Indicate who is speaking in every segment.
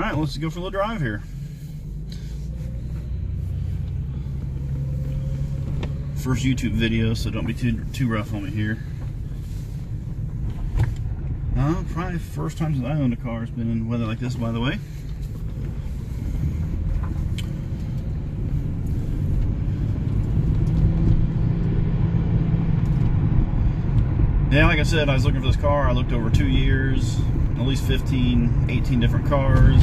Speaker 1: Alright, let's go for a little drive here. First YouTube video, so don't be too rough on me here. Probably first time since I owned a car has been in weather like this, by the way. Yeah, like I said, I was looking for this car. I looked over 2 years, at least 15, 18 different cars,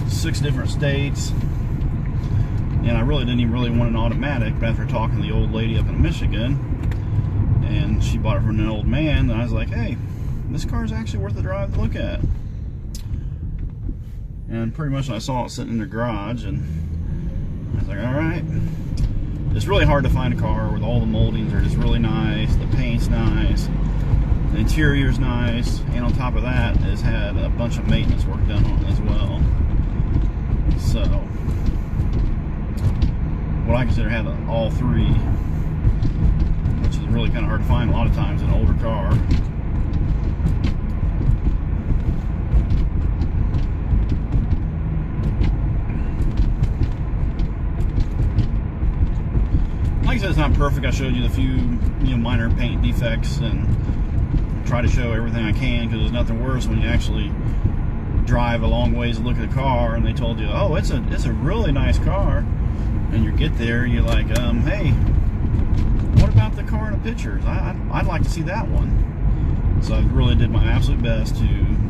Speaker 1: 6 different states. And I really didn't even want an automatic, but after talking to the old lady up in Michigan, and she bought it from an old man, and I was like, hey, this car is actually worth the drive to look at. And pretty much I saw it sitting in the garage, and I was like, alright. It's really hard to find a car with all the moldings are just really nice, the paint's nice, the interior's nice, and on top of that, it's had a bunch of maintenance work done on it as well. So, what I consider have all three, which is really kind of hard to find a lot of times in an older car. Like I said, it's not perfect. I showed you the few, minor paint defects and try to show everything I can, because there's nothing worse when you actually drive a long ways to look at a car and they told you, oh, it's a really nice car, and you get there, you're like, hey, what about the car in the pictures? I'd like to see that one. So I really did my absolute best to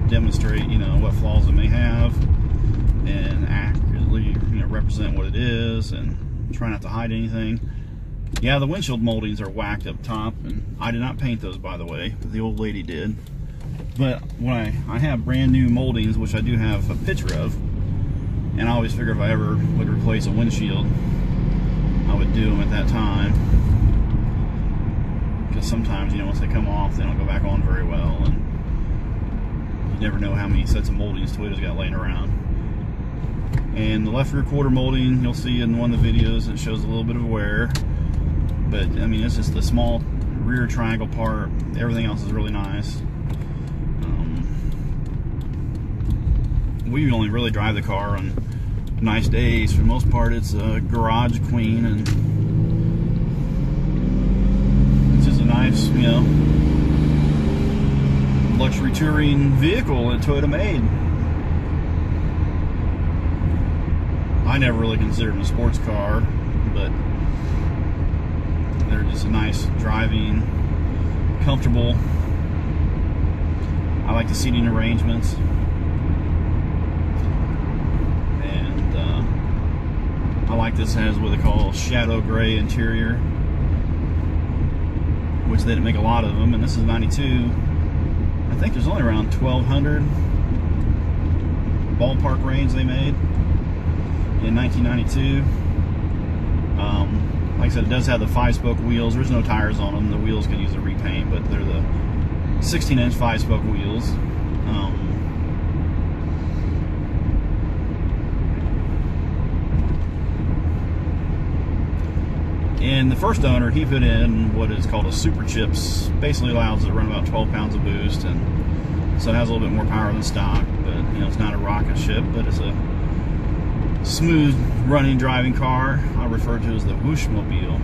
Speaker 1: demonstrate, what flaws it may have, and accurately, represent what it is, and try not to hide anything. Yeah, the windshield moldings are whacked up top, and I did not paint those, by the way, but the old lady did. But when I have brand new moldings, which I do have a picture of, and I always figure if I ever would replace a windshield, I would do them at that time. Because sometimes, once they come off, they don't go back on very well, and you never know how many sets of moldings Toyota's got laying around. And the left rear quarter molding, you'll see in one of the videos, it shows a little bit of wear. But, I mean, it's just the small rear triangle part. Everything else is really nice. We only really drive the car on nice days. For the most part, it's a garage queen, and it's just a nice, luxury touring vehicle that Toyota made. I never really considered them a sports car, but they're just a nice driving, comfortable. I like the seating arrangements. And I like this has what they call shadow gray interior, which they didn't make a lot of them, and this is 92. I think there's only around 1,200 ballpark range they made in 1992. Like I said, it does have the 5-spoke wheels. There's no tires on them. The wheels could use a repaint, but they're the 16-inch 5-spoke wheels. And the first owner, he put in what is called a Super Chips. Basically allows it to run about 12 pounds of boost, and so it has a little bit more power than stock. But it's not a rocket ship, but it's a smooth running driving car. I refer to as the Whooshmobile,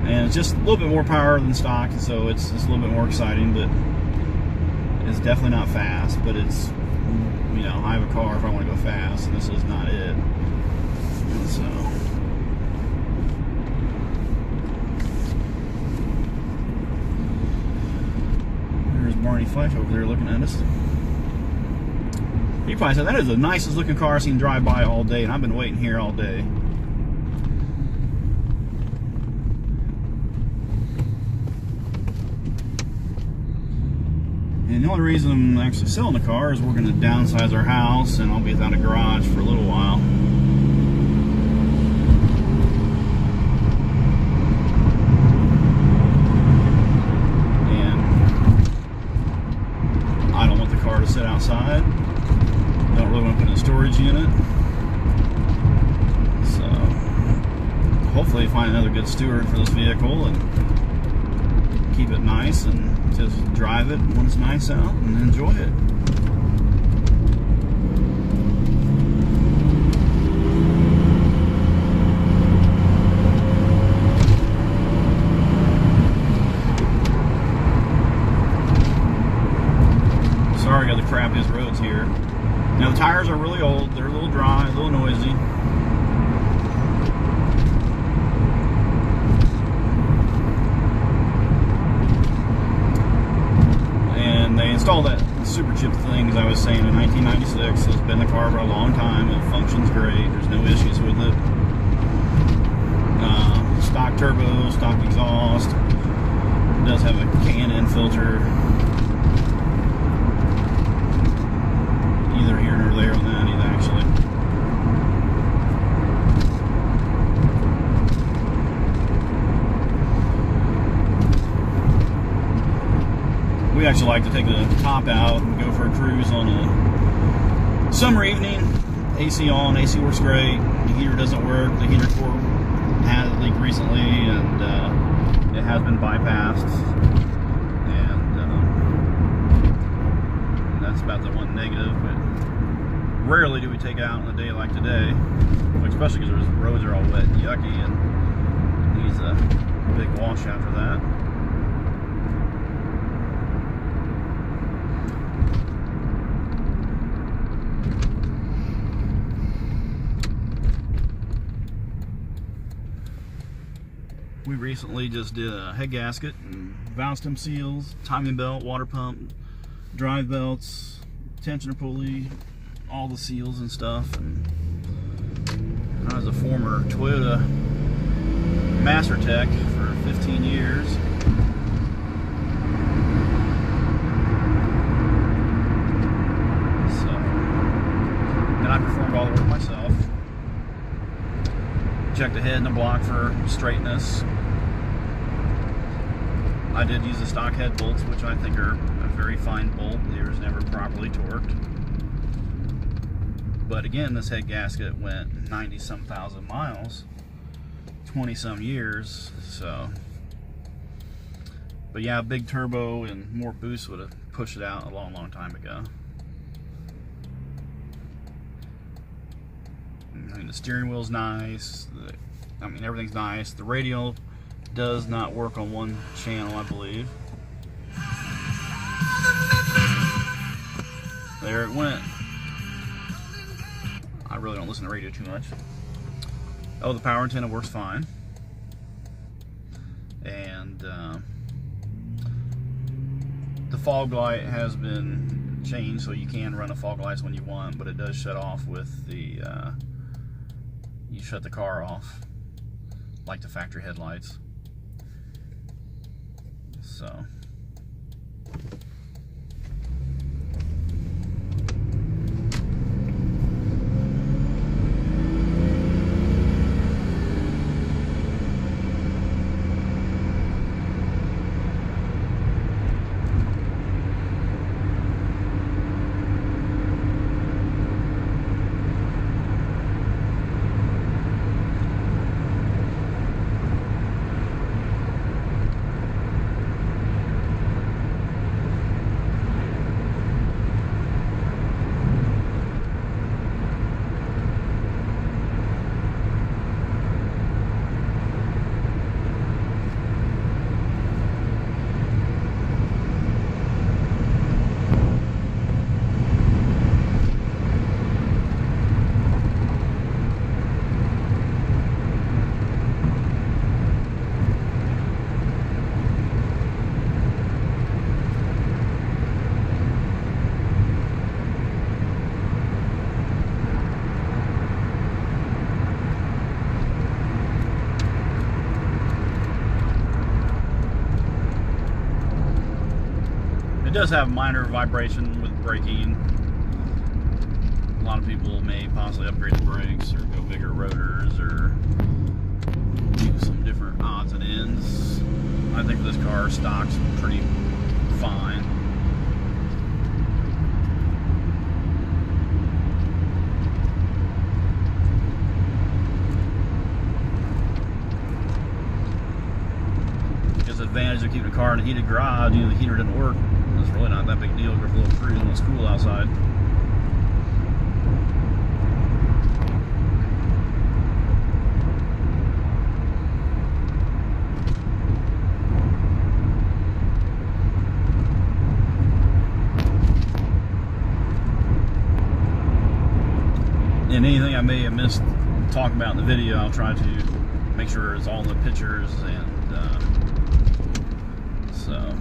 Speaker 1: and it's just a little bit more power than stock, and so it's a little bit more exciting, but it's definitely not fast. But it's, I have a car if I want to go fast, and this is not it. And so there's Barney Fife over there looking at us. You probably said, that is the nicest looking car I've seen drive by all day, and I've been waiting here all day. And the only reason I'm actually selling the car is we're going to downsize our house, and I'll be without a garage for a little while. And I don't want the car to sit outside. Don't really want to put in a storage unit. So hopefully find another good steward for this vehicle and keep it nice and just drive it when it's nice out and enjoy it. roads here. Now the tires are really old. They're a little dry, a little noisy. And they installed that super chip thing, as I was saying, in 1996. It's been in the car for a long time. It functions great. There's no issues with it. Stock turbo, stock exhaust. It does have a Can-In filter. Either here nor there on that, actually. We actually like to take the top out and go for a cruise on a summer evening. AC on, AC works great. The heater doesn't work. The heater core had a leak recently, and it has been bypassed. And that's about the one negative. But rarely do we take it out on a day like today, especially because the roads are all wet and yucky, and needs a big wash after that. We recently just did a head gasket and valve stem seals, timing belt, water pump, drive belts, tensioner pulley, all the seals and stuff. And I was a former Toyota Master Tech for 15 years. So, and I performed all the work myself. Checked the head and the block for straightness. I did use the stock head bolts, which I think are a very fine bolt. They was never properly torqued. But again, this head gasket went 90-some thousand miles, 20-some years. So, but yeah, big turbo and more boost would have pushed it out a long, long time ago. I mean, the steering wheel's nice. I mean, everything's nice. The radio does not work on one channel, I believe. There it went. I really don't listen to radio too much. Oh, the power antenna works fine. And the fog light has been changed, so you can run a fog lights when you want, but it does shut off with the you shut the car off like the factory headlights. So it does have minor vibration with braking. A lot of people may possibly upgrade the brakes or go bigger rotors or do some different odds and ends. I think this car stock's pretty fine. Because the advantage of keeping a car in a heated garage, the heater didn't work. It's really not that big a deal for a little cruise when it's cool outside. And anything I may have missed talking about in the video, I'll try to make sure it's all in the pictures, and so.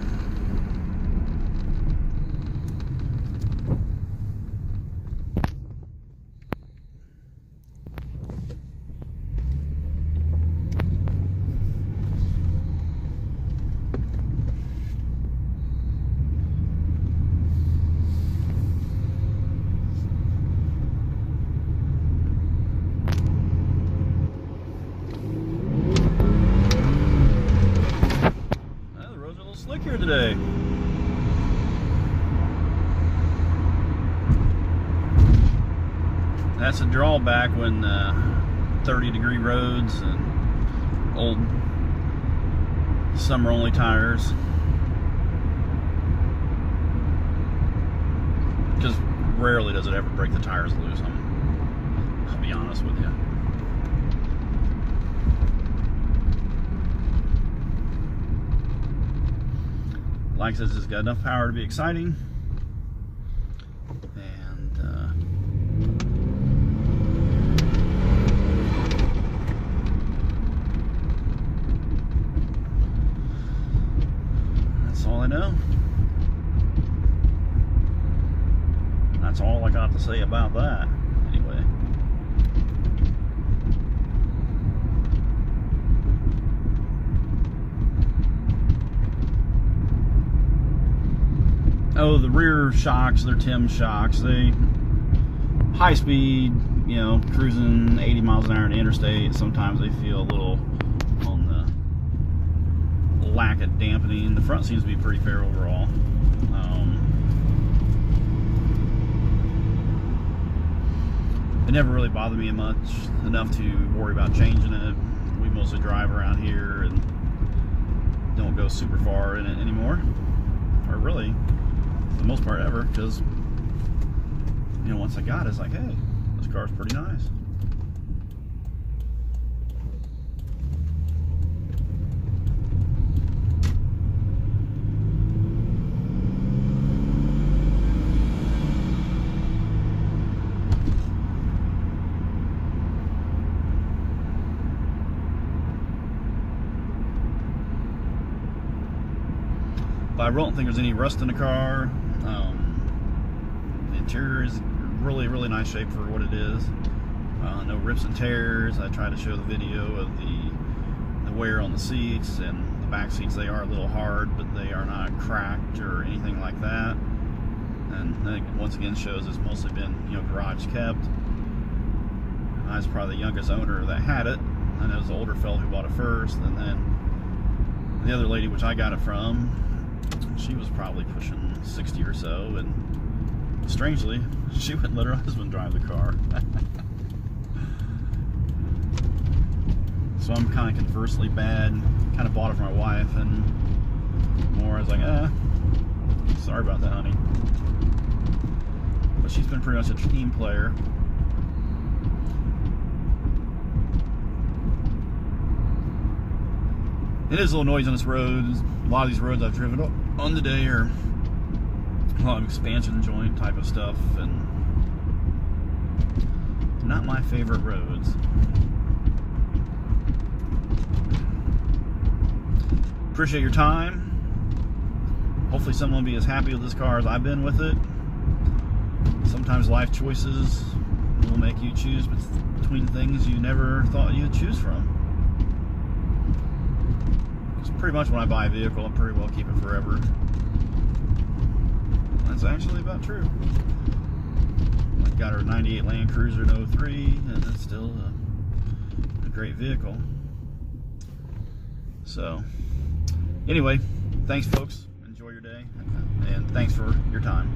Speaker 1: Slicker today. That's a drawback when 30-degree roads and old summer-only tires, because rarely does it ever break the tires loose. I'll be honest with you. Like I said, it's got enough power to be exciting, and that's all I know. That's all I got to say about that, anyway. Oh, the rear shocks, they're Tim shocks. They high speed, you know, cruising 80 miles an hour in the interstate. Sometimes they feel a little on the lack of dampening. The front seems to be pretty fair overall. It never really bothered me much enough to worry about changing it. We mostly drive around here and don't go super far in it anymore, or really for the most part ever, because, you know, once I got it, it's like, hey, this car's pretty nice. But I don't think there's any rust in the car. The interior is really, really nice shape for what it is. No rips and tears. I tried to show the video of the wear on the seats, and the back seats, they are a little hard, but they are not cracked or anything like that. And that once again shows it's mostly been, you know, garage kept. I was probably the youngest owner that had it. I know it was the older fellow who bought it first, and then the other lady, which I got it from, she was probably pushing 60 or so, and strangely, she wouldn't let her husband drive the car. So I'm kind of conversely bad. Kind of bought it for my wife, and more I was like, sorry about that, honey. But she's been pretty much a team player. It is a little noisy on this road. A lot of these roads I've driven on today are a lot of expansion joint type of stuff, and not my favorite roads. Appreciate your time. Hopefully someone will be as happy with this car as I've been with it. Sometimes life choices will make you choose between things you never thought you'd choose from. Pretty much when I buy a vehicle, I pretty well keep it forever. That's actually about true. I got our 98 Land Cruiser in 03, and it's still a great vehicle. So, anyway, thanks folks. Enjoy your day, and thanks for your time.